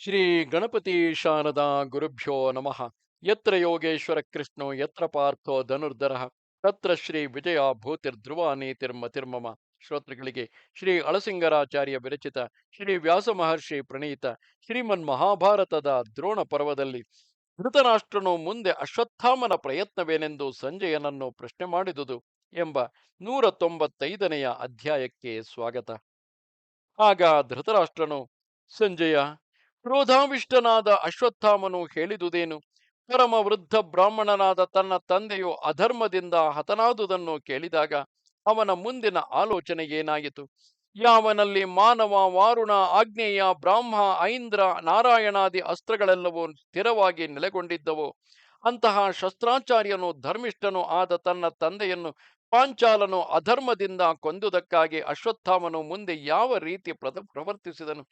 ಶ್ರೀ ಗಣಪತಿ ಶಾರದಾ ಗುರುಭ್ಯೋ ನಮಃ. ಯತ್ರ ಯೋಗೇಶ್ವರ ಕೃಷ್ಣೋ ಯತ್ರ ಪಾರ್ಥೋ ಧನುರ್ಧರ ತತ್ರ ಶ್ರೀ ವಿಜಯ ಭೂತಿರ್ಧ್ರುವ ನೀತಿರ್ಮತಿರ್ಮಮ. ಶ್ರೋತೃಗಳಿಗೆ ಶ್ರೀ ಅಳಸಿಂಗರಾಚಾರ್ಯ ವಿರಚಿತ ಶ್ರೀ ವ್ಯಾಸ ಮಹರ್ಷಿ ಪ್ರಣೀತ ಶ್ರೀಮನ್ ಮಹಾಭಾರತದ ದ್ರೋಣ ಪರ್ವದಲ್ಲಿ ಧೃತರಾಷ್ಟ್ರನು ಮುಂದೆ ಅಶ್ವತ್ಥಾಮನ ಪ್ರಯತ್ನವೇನೆಂದು ಸಂಜಯನನ್ನು ಪ್ರಶ್ನೆ ಮಾಡಿದುದು ಎಂಬ 195ನೆಯ ಅಧ್ಯಾಯಕ್ಕೆ ಸ್ವಾಗತ. ಆಗ ಧೃತರಾಷ್ಟ್ರನು, ಸಂಜಯ, ಕ್ರೋಧಾವಿಷ್ಟನಾದ ಅಶ್ವತ್ಥಾಮನು ಹೇಳಿದುದೇನು? ಪರಮ ವೃದ್ಧ ಬ್ರಾಹ್ಮಣನಾದ ತನ್ನ ತಂದೆಯು ಅಧರ್ಮದಿಂದ ಹತನಾದುದನ್ನು ಕೇಳಿದಾಗ ಅವನ ಮುಂದಿನ ಆಲೋಚನೆ ಏನಾಯಿತು? ಯಾವನಲ್ಲಿ ಮಾನವ, ವಾರುಣ, ಆಗ್ನೇಯ, ಬ್ರಾಹ್ಮ, ಐಂದ್ರ, ನಾರಾಯಣಾದಿ ಅಸ್ತ್ರಗಳೆಲ್ಲವೂ ಸ್ಥಿರವಾಗಿ ನೆಲೆಗೊಂಡಿದ್ದವೋ ಅಂತಹ ಶಸ್ತ್ರಾಚಾರ್ಯನು ಧರ್ಮಿಷ್ಠನು ಆದ ತನ್ನ ತಂದೆಯನ್ನು ಪಾಂಚಾಲನು ಅಧರ್ಮದಿಂದ ಕೊಂದುದಕ್ಕಾಗಿ ಅಶ್ವತ್ಥಾಮನು ಮುಂದೆ ಯಾವ ರೀತಿ ಪ್ರವರ್ತಿಸಿದನು?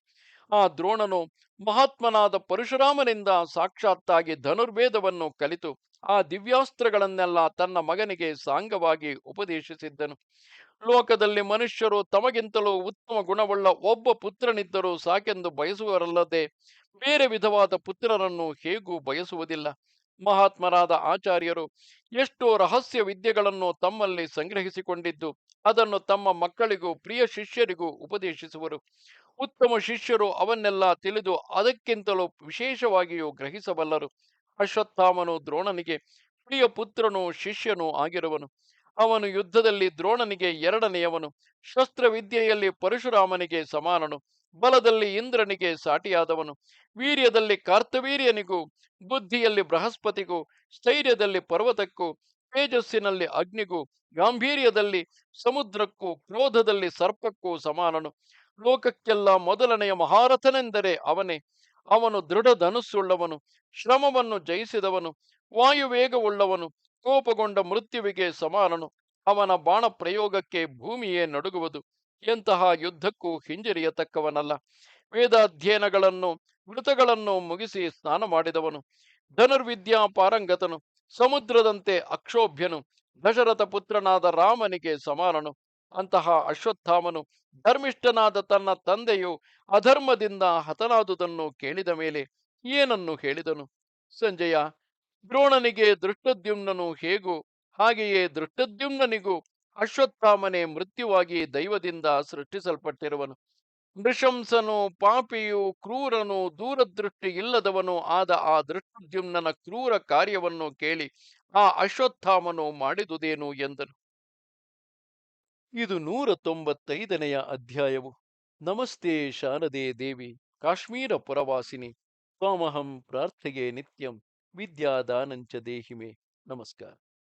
ಆ ದ್ರೋಣನು ಮಹಾತ್ಮನಾದ ಪರಶುರಾಮನಿಂದ ಸಾಕ್ಷಾತ್ತಾಗಿ ಧನುರ್ವೇದವನ್ನು ಕಲಿತು ಆ ದಿವ್ಯಾಸ್ತ್ರಗಳನ್ನೆಲ್ಲ ತನ್ನ ಮಗನಿಗೆ ಸಾಂಗವಾಗಿ ಉಪದೇಶಿಸಿದ್ದನು. ಲೋಕದಲ್ಲಿ ಮನುಷ್ಯರು ತಮಗಿಂತಲೂ ಉತ್ತಮ ಗುಣವುಳ್ಳ ಒಬ್ಬ ಪುತ್ರನಿದ್ದರೂ ಸಾಕೆಂದು ಬಯಸುವರಲ್ಲದೆ ಬೇರೆ ವಿಧವಾದ ಪುತ್ರರನ್ನು ಹೇಗೂ ಬಯಸುವುದಿಲ್ಲ. ಮಹಾತ್ಮರಾದ ಆಚಾರ್ಯರು ಎಷ್ಟೋ ರಹಸ್ಯ ವಿದ್ಯೆಗಳನ್ನು ತಮ್ಮಲ್ಲಿ ಸಂಗ್ರಹಿಸಿಕೊಂಡಿದ್ದು ಅದನ್ನು ತಮ್ಮ ಮಕ್ಕಳಿಗೂ ಪ್ರಿಯ ಶಿಷ್ಯರಿಗೂ ಉಪದೇಶಿಸುವರು. ಉತ್ತಮ ಶಿಷ್ಯರು ಅವನ್ನೆಲ್ಲ ತಿಳಿದು ಅದಕ್ಕಿಂತಲೂ ವಿಶೇಷವಾಗಿಯೂ ಗ್ರಹಿಸಬಲ್ಲರು. ಅಶ್ವತ್ಥಾಮನು ದ್ರೋಣನಿಗೆ ಪ್ರಿಯ ಪುತ್ರನೂ ಶಿಷ್ಯನೂ ಆಗಿರುವನು. ಅವನು ಯುದ್ಧದಲ್ಲಿ ದ್ರೋಣನಿಗೆ ಎರಡನೆಯವನು, ಶಸ್ತ್ರವಿದ್ಯೆಯಲ್ಲಿ ಪರಶುರಾಮನಿಗೆ ಸಮಾನನು, ಬಲದಲ್ಲಿ ಇಂದ್ರನಿಗೆ ಸಾಟಿಯಾದವನು, ವೀರ್ಯದಲ್ಲಿ ಕಾರ್ತವೀರ್ಯನಿಗೂ, ಬುದ್ಧಿಯಲ್ಲಿ ಬೃಹಸ್ಪತಿಗೂ, ಸ್ಥೈರ್ಯದಲ್ಲಿ ಪರ್ವತಕ್ಕೂ, ತೇಜಸ್ಸಿನಲ್ಲಿ ಅಗ್ನಿಗೂ, ಗಾಂಭೀರ್ಯದಲ್ಲಿ ಸಮುದ್ರಕ್ಕೂ, ಕ್ರೋಧದಲ್ಲಿ ಸರ್ಪಕ್ಕೂ ಸಮಾನನು. ಲೋಕಕ್ಕೆಲ್ಲ ಮೊದಲನೆಯ ಮಹಾರಥನೆಂದರೆ ಅವನೇ. ಅವನು ದೃಢ ಧನುಸ್ಸುಳ್ಳವನು, ಶ್ರಮವನ್ನು ಜಯಿಸಿದವನು, ವಾಯುವೇಗವುಳ್ಳವನು, ಕೋಪಗೊಂಡ ಮೃತ್ಯುವಿಗೆ ಸಮಾನನು. ಅವನ ಬಾಣ ಪ್ರಯೋಗಕ್ಕೆ ಭೂಮಿಯೇ ನಡುಗುವುದು. ಎಂತಹ ಯುದ್ಧಕ್ಕೂ ಹಿಂಜರಿಯತಕ್ಕವನಲ್ಲ. ವೇದಾಧ್ಯಯನಗಳನ್ನು ವೃತಗಳನ್ನು ಮುಗಿಸಿ ಸ್ನಾನ ಮಾಡಿದವನು, ಧನುರ್ವಿದ್ಯಾ ಪಾರಂಗತನು, ಸಮುದ್ರದಂತೆ ಅಕ್ಷೋಭ್ಯನು, ದಶರಥ ಪುತ್ರನಾದ ರಾಮನಿಗೆ ಸಮಾನನು. ಅಂತಹ ಅಶ್ವತ್ಥಾಮನು ಧರ್ಮಿಷ್ಠನಾದ ತನ್ನ ತಂದೆಯು ಅಧರ್ಮದಿಂದ ಹತನಾದುದನ್ನು ಕೇಳಿದ ಮೇಲೆ ಏನನ್ನು ಹೇಳಿದನು? ಸಂಜಯ, ದ್ರೋಣನಿಗೆ ದೃಷ್ಟದ್ಯುಮ್ನನು ಹೇಗೂ ಹಾಗೆಯೇ ದೃಷ್ಟದ್ಯುಮ್ನನಿಗೂ ಅಶ್ವತ್ಥಾಮನೆ ಮೃತ್ಯುವಾಗಿ ದೈವದಿಂದ ಸೃಷ್ಟಿಸಲ್ಪಟ್ಟಿರುವನು. ನೃಶಂಸನು, ಪಾಪಿಯು, ಕ್ರೂರನು, ದೂರದೃಷ್ಟಿ ಇಲ್ಲದವನು ಆದ ಆ ದೃಷ್ಟದ್ಯುಮ್ನನ ಕ್ರೂರ ಕಾರ್ಯವನ್ನು ಕೇಳಿ ಆ ಅಶ್ವತ್ಥಾಮನು ಮಾಡಿದುದೇನು ಎಂದನು. ಇದು 195ನೆಯ ಅಧ್ಯಾಯವು. ನಮಸ್ತೆ ಶಾರದೆ ದೇವಿ, ಕಾಶ್ಮೀರ ಪುರವಾಸಿನಿ, ತ್ವಾಮಹಂ ಪ್ರಾರ್ಥೆಯೇ ನಿತ್ಯಂ, ವಿದ್ಯಾದಾನಂಚ ದೇಹಿಮೆ. ನಮಸ್ಕಾರ.